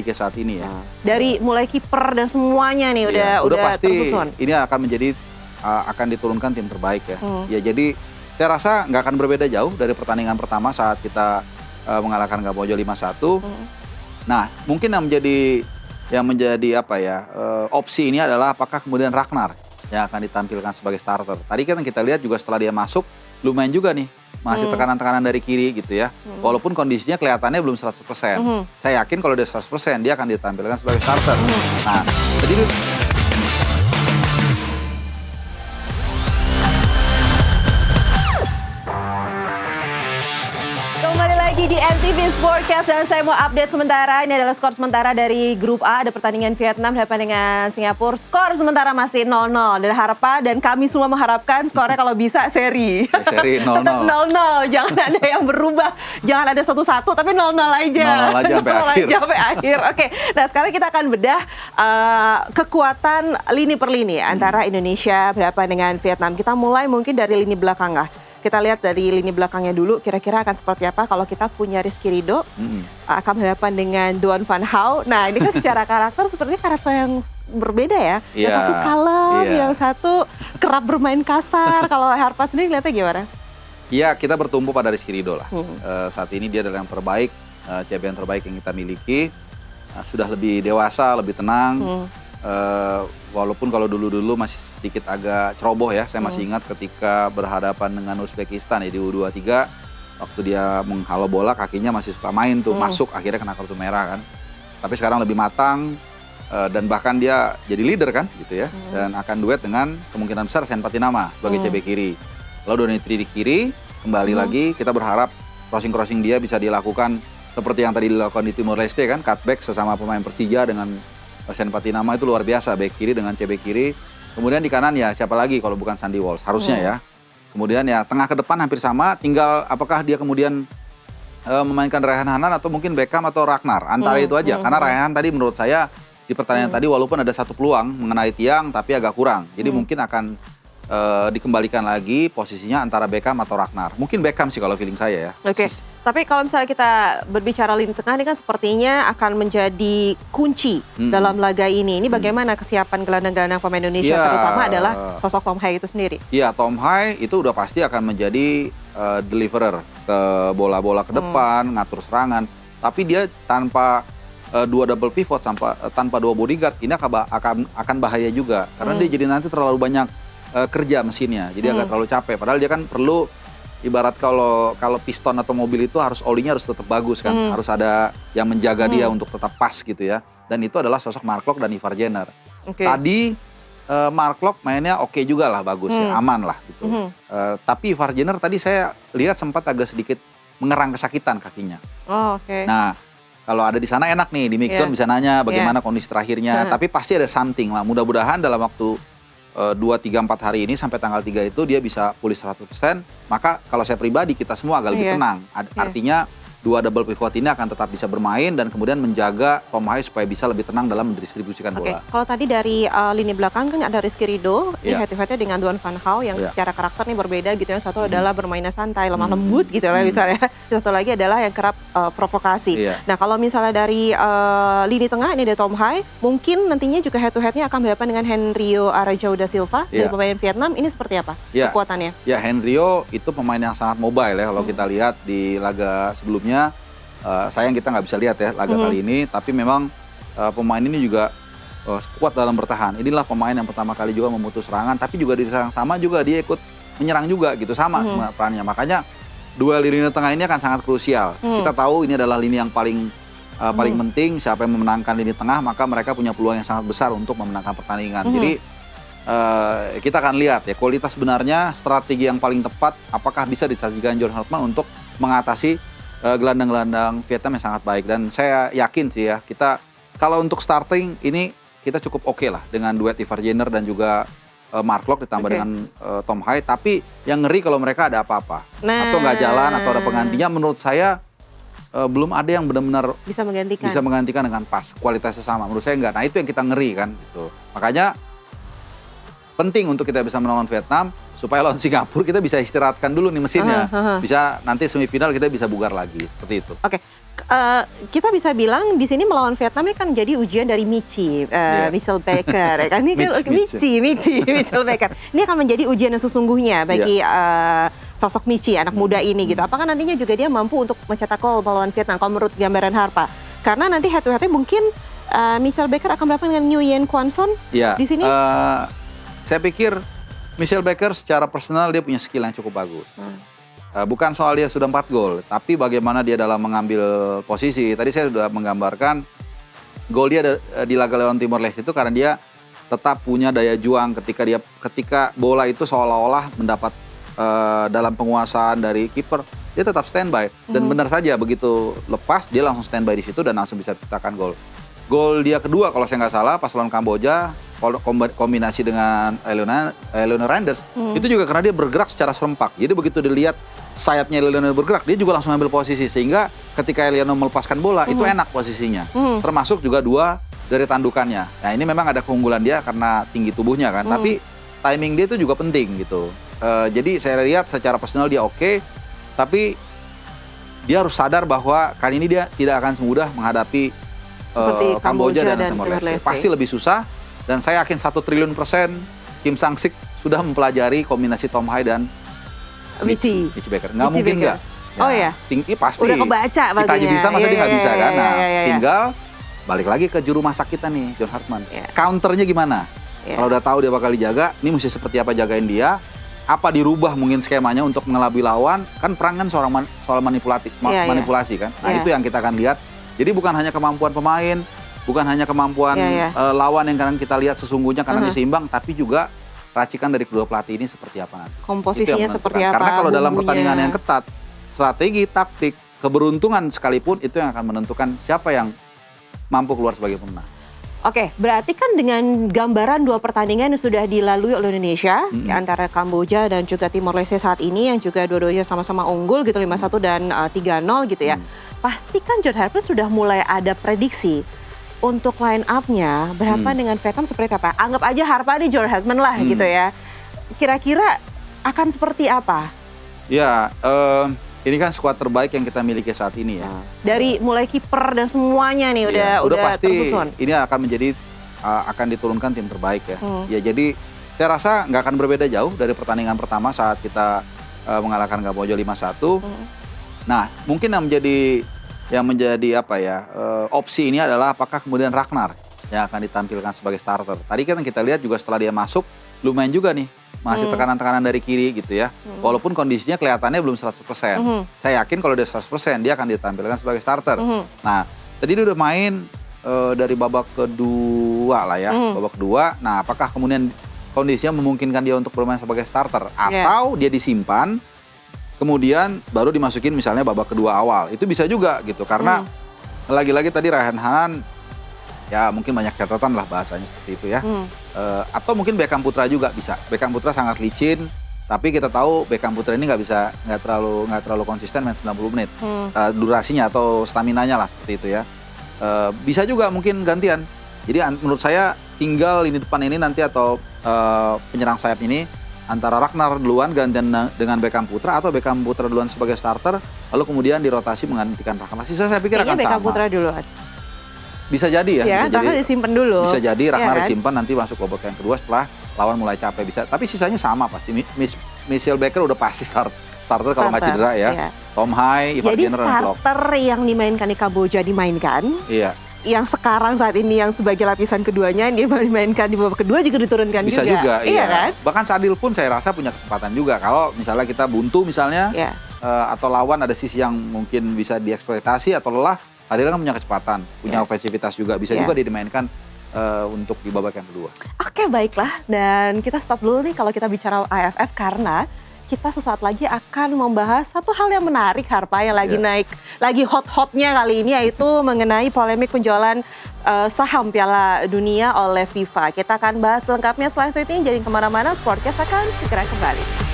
Liga saat ini ya. Dari mulai kiper dan semuanya nih udah pasti tersusun. ini akan menjadi akan diturunkan tim terbaik ya. Ya jadi saya rasa nggak akan berbeda jauh dari pertandingan pertama saat kita mengalahkan Kamboja 5-1. Nah, mungkin yang menjadi apa ya opsi ini adalah apakah kemudian Ragnar yang akan ditampilkan sebagai starter. Tadi kan kita lihat juga setelah dia masuk lumayan juga nih. Masih tekanan-tekanan dari kiri gitu ya. Walaupun kondisinya kelihatannya belum 100%. Saya yakin kalau dia 100% dia akan ditampilkan sebagai starter. Nah, jadi kembali lagi di MTV Sportcast dan saya mau update sementara. Ini adalah skor sementara dari grup A. Ada pertandingan Vietnam hadapan dengan Singapura. Skor sementara masih 0-0. Dan kami semua mengharapkan skornya kalau bisa seri. Seri 0-0. Tetap 0-0. Jangan ada yang berubah. Jangan ada 1-1 tapi 0-0 aja. 0-0 aja sampai akhir. Oke. Nah, sekarang kita akan bedah kekuatan lini per lini antara Indonesia berhadapan dengan Vietnam. Kita mulai mungkin dari lini belakang lah. Kita lihat dari lini belakangnya dulu, kira-kira akan seperti apa kalau kita punya Rizky Ridho akan berhadapan dengan Duan Van Hau. Nah, ini kan secara karakter sepertinya karakter yang berbeda ya. Yang satu kalem, yang satu kerap bermain kasar. Kalau Harpa sendiri lihatnya gimana? Iya, kita bertumpu pada Rizky Ridho lah. Saat ini dia adalah yang terbaik, CBN terbaik yang kita miliki. Sudah lebih dewasa, lebih tenang. Walaupun kalau dulu-dulu masih sedikit agak ceroboh ya, saya masih ingat ketika berhadapan dengan Uzbekistan ya di U23, waktu dia menghalau bola kakinya masih suka main tuh, masuk akhirnya kena kartu merah kan. Tapi sekarang lebih matang dan bahkan dia jadi leader kan gitu ya, dan akan duet dengan kemungkinan besar Sen Patinama sebagai CB kiri. Lalu Donitri di kiri, kembali lagi kita berharap crossing-crossing dia bisa dilakukan seperti yang tadi dilakukan di Timor Leste kan, cutback sesama pemain Persija dengan Sen Patinama itu luar biasa, back kiri dengan CB kiri. Kemudian di kanan ya siapa lagi kalau bukan Sandy Walsh, harusnya ya. Kemudian ya tengah ke depan hampir sama, tinggal apakah dia kemudian memainkan Raihan Hanan atau mungkin Beckham atau Ragnar. Antara itu aja, karena Raihan tadi menurut saya di pertandingan tadi walaupun ada satu peluang mengenai tiang tapi agak kurang. Jadi mungkin akan dikembalikan lagi posisinya antara Beckham atau Ragnar. Mungkin Beckham sih kalau feeling saya ya. Oke. Tapi kalau misalnya kita berbicara lini tengah ini kan sepertinya akan menjadi kunci dalam laga ini. Ini bagaimana kesiapan gelandang-gelandang pemain Indonesia, terutama adalah sosok Tom Hai itu sendiri? Iya, Tom Hai itu udah pasti akan menjadi deliverer ke bola-bola ke depan, ngatur serangan. Tapi dia tanpa dua double pivot, tanpa dua bodyguard, ini akan bahaya juga. Karena dia jadi nanti terlalu banyak kerja mesinnya, jadi agak terlalu capek. Padahal dia kan perlu, ibarat kalau piston atau mobil itu harus olinya harus tetap bagus kan, harus ada yang menjaga dia untuk tetap pas gitu ya. Dan itu adalah sosok Mark Klok dan Ivar Jenner. Tadi Mark Klok mainnya oke juga lah, bagus ya, aman lah gitu. Tapi Ivar Jenner tadi saya lihat sempat agak sedikit mengerang kesakitan kakinya. Nah, kalau ada di sana enak nih, di Micton bisa nanya bagaimana kondisi terakhirnya. Tapi pasti ada something lah, mudah-mudahan dalam waktu 2, 3, 4 hari ini sampai tanggal 3 itu dia bisa pulih 100%, maka kalau saya pribadi kita semua agak lebih tenang. Artinya dua double pivot ini akan tetap bisa bermain dan kemudian menjaga Tom Hai supaya bisa lebih tenang dalam mendistribusikan bola. Kalau tadi dari lini belakang kan ada Rizky Ridho, ini head-to-headnya dengan Duan Van Hau yang secara karakter nih berbeda gitu. Yang satu adalah bermainnya santai, lemah lembut gitu lah misalnya. Satu lagi adalah yang kerap provokasi. Nah, kalau misalnya dari lini tengah ini ada Tom Hai, mungkin nantinya juga head-to-headnya akan berhadapan dengan Henryo Arajau da Silva dari pemain Vietnam. Ini seperti apa kekuatannya? Ya, Henryo itu pemain yang sangat mobile ya kalau kita lihat di laga sebelumnya. Sayang kita nggak bisa lihat ya laga kali ini, tapi memang pemain ini juga kuat dalam bertahan. Inilah pemain yang pertama kali juga memutus serangan, tapi juga di serang sama juga dia ikut menyerang juga gitu, sama perannya. Makanya dua lini tengah ini akan sangat krusial. Kita tahu ini adalah lini yang paling penting. Siapa yang memenangkan lini tengah maka mereka punya peluang yang sangat besar untuk memenangkan pertandingan. Jadi kita akan lihat ya kualitas sebenarnya, strategi yang paling tepat apakah bisa disajikan John Hartman untuk mengatasi gelandang-gelandang Vietnam yang sangat baik. Dan saya yakin sih ya, kita kalau untuk starting ini kita cukup oke lah dengan duet Ivar Jenner dan juga Mark Klok ditambah dengan Tom Hai. Tapi yang ngeri kalau mereka ada apa-apa atau nggak jalan atau ada penggantinya, menurut saya belum ada yang benar-benar bisa menggantikan dengan pas, kualitasnya sama. Menurut saya nggak. Nah, itu yang kita ngeri kan gitu. Makanya penting untuk kita bisa melawan Vietnam supaya lawan Singapura kita bisa istirahatkan dulu nih mesinnya. Bisa nanti semifinal kita bisa bugar lagi, seperti itu. Oke. Kita bisa bilang di sini melawan Vietnam ini kan jadi ujian dari Michi, Michelle Baker, ya kan? Ini kan Michelle Baker. Ini akan menjadi ujian yang sesungguhnya bagi sosok Michi, anak muda ini gitu. Apakah nantinya juga dia mampu untuk mencetak gol melawan Vietnam? Kalau menurut gambaran Harpa, karena nanti head to head mungkin Michelle Baker akan berhadapan dengan Nguyen Quan Son di sini. Saya pikir Michelle Baker secara personal dia punya skill yang cukup bagus. Bukan soal dia sudah 4 gol, tapi bagaimana dia dalam mengambil posisi. Tadi saya sudah menggambarkan gol dia di laga lawan Timor Leste itu karena dia tetap punya daya juang ketika bola itu seolah-olah mendapat dalam penguasaan dari kiper, dia tetap standby. Dan benar saja begitu lepas dia langsung standby di situ dan langsung bisa ciptakan gol. Gol dia kedua kalau saya nggak salah pas lawan Kamboja, kombinasi dengan Eleanor Randers, itu juga karena dia bergerak secara serempak. Jadi begitu dilihat sayapnya Eleanor bergerak, dia juga langsung ambil posisi. Sehingga ketika Eleanor melepaskan bola, itu enak posisinya. Termasuk juga 2 dari tandukannya. Nah ini memang ada keunggulan dia karena tinggi tubuhnya kan. Tapi timing dia itu juga penting gitu. Jadi saya lihat secara personal dia oke. Tapi dia harus sadar bahwa kali ini dia tidak akan semudah menghadapi seperti Kamboja dan Timor Leste. Pasti lebih susah. Dan saya yakin 1 triliun % Kim Sang-sik sudah mempelajari kombinasi Tom Hai dan Michi Baker. Nggak mungkin nggak. Oh ya? Tinggi pasti. Udah kebaca pastinya. Kita aja bisa, masa dia nggak bisa kan? Nah, tinggal balik lagi ke juru masak kita nih, John Hartman. Counternya gimana? Kalau udah tahu dia bakal dijaga, ini mesti seperti apa jagain dia. Apa dirubah mungkin skemanya untuk mengelabui lawan. Kan perang kan soal manipulasi kan. Nah itu yang kita akan lihat. Jadi bukan hanya kemampuan pemain, bukan hanya kemampuan lawan yang kadang kita lihat sesungguhnya karena dia seimbang, tapi juga racikan dari kedua pelatih ini seperti apa nanti. Komposisinya seperti apa? Karena kalau dalam pertandingan yang ketat, strategi, taktik, keberuntungan sekalipun itu yang akan menentukan siapa yang mampu keluar sebagai pemenang. Oke, berarti kan dengan gambaran 2 pertandingan yang sudah dilalui oleh Indonesia antara Kamboja dan juga Timor Leste saat ini yang juga dua-duanya sama-sama unggul gitu 5-1 dan 3-0 gitu ya. Pasti kan John Harper sudah mulai ada prediksi untuk line up-nya berhadapan dengan Vietnam seperti apa? Anggap aja Harpa nih John Hartman lah gitu ya. Kira-kira akan seperti apa? Ya, ini kan skuad terbaik yang kita miliki saat ini ya. Dari mulai kiper dan semuanya nih udah pasti tersusun. Ini akan menjadi akan diturunkan tim terbaik ya. Ya jadi saya rasa nggak akan berbeda jauh dari pertandingan pertama saat kita mengalahkan Kamboja 5-1. Nah, mungkin yang menjadi apa ya opsi ini adalah apakah kemudian Ragnar yang akan ditampilkan sebagai starter. Tadi kan kita lihat juga setelah dia masuk lumayan juga nih masih tekanan-tekanan dari kiri gitu ya. Walaupun kondisinya kelihatannya belum 100%. Saya yakin kalau dia 100% dia akan ditampilkan sebagai starter. Nah, tadi dia udah main dari babak kedua lah ya, babak kedua. Nah, apakah kemudian kondisinya memungkinkan dia untuk bermain sebagai starter atau dia disimpan kemudian baru dimasukin misalnya babak kedua awal. Itu bisa juga gitu. Karena lagi-lagi tadi Ryan Han ya mungkin banyak catatan lah bahasanya seperti itu ya. Atau mungkin Beckham Putra juga bisa. Beckham Putra sangat licin, tapi kita tahu Beckham Putra ini nggak terlalu konsisten main 90 menit. Durasinya atau staminanya lah seperti itu ya. Bisa juga mungkin gantian. Jadi menurut saya tinggal lini depan ini nanti atau penyerang sayap ini antara Ragnar duluan gantian dengan Beckham Putra atau Beckham Putra duluan sebagai starter lalu kemudian dirotasi menggantikan Ragnar. Sisa saya pikir akan sama. Beckham Putra duluan. Bisa jadi ya. Ya, Ragnar disimpan dulu. Bisa jadi Ragnar disimpan nanti masuk babak yang kedua setelah lawan mulai capek bisa. Tapi sisanya sama pasti. Michelle Baker udah pasti starter kalau nggak cedera ya. Tom Hai, Ivar Jenner dan Klok. Jadi starter yang dimainkan di Kamboja dimainkan. Iya. Yang sekarang saat ini yang sebagai lapisan keduanya dia dimainkan di babak kedua juga diturunkan bisa juga. Iya kan? Bahkan Sadil pun saya rasa punya kesempatan juga kalau misalnya kita buntu misalnya atau lawan ada sisi yang mungkin bisa dieksploitasi atau lelah, Sadil kan punya kecepatan, punya ofensivitas juga bisa juga dia dimainkan untuk di babak yang kedua. Oke, baiklah, dan kita stop dulu nih kalau kita bicara AFF karena kita sesaat lagi akan membahas satu hal yang menarik Harpa yang lagi naik, lagi hot-hotnya kali ini yaitu mengenai polemik penjualan saham Piala Dunia oleh FIFA. Kita akan bahas lengkapnya selanjutnya, jadi kemana-mana, Sportcast akan segera kembali.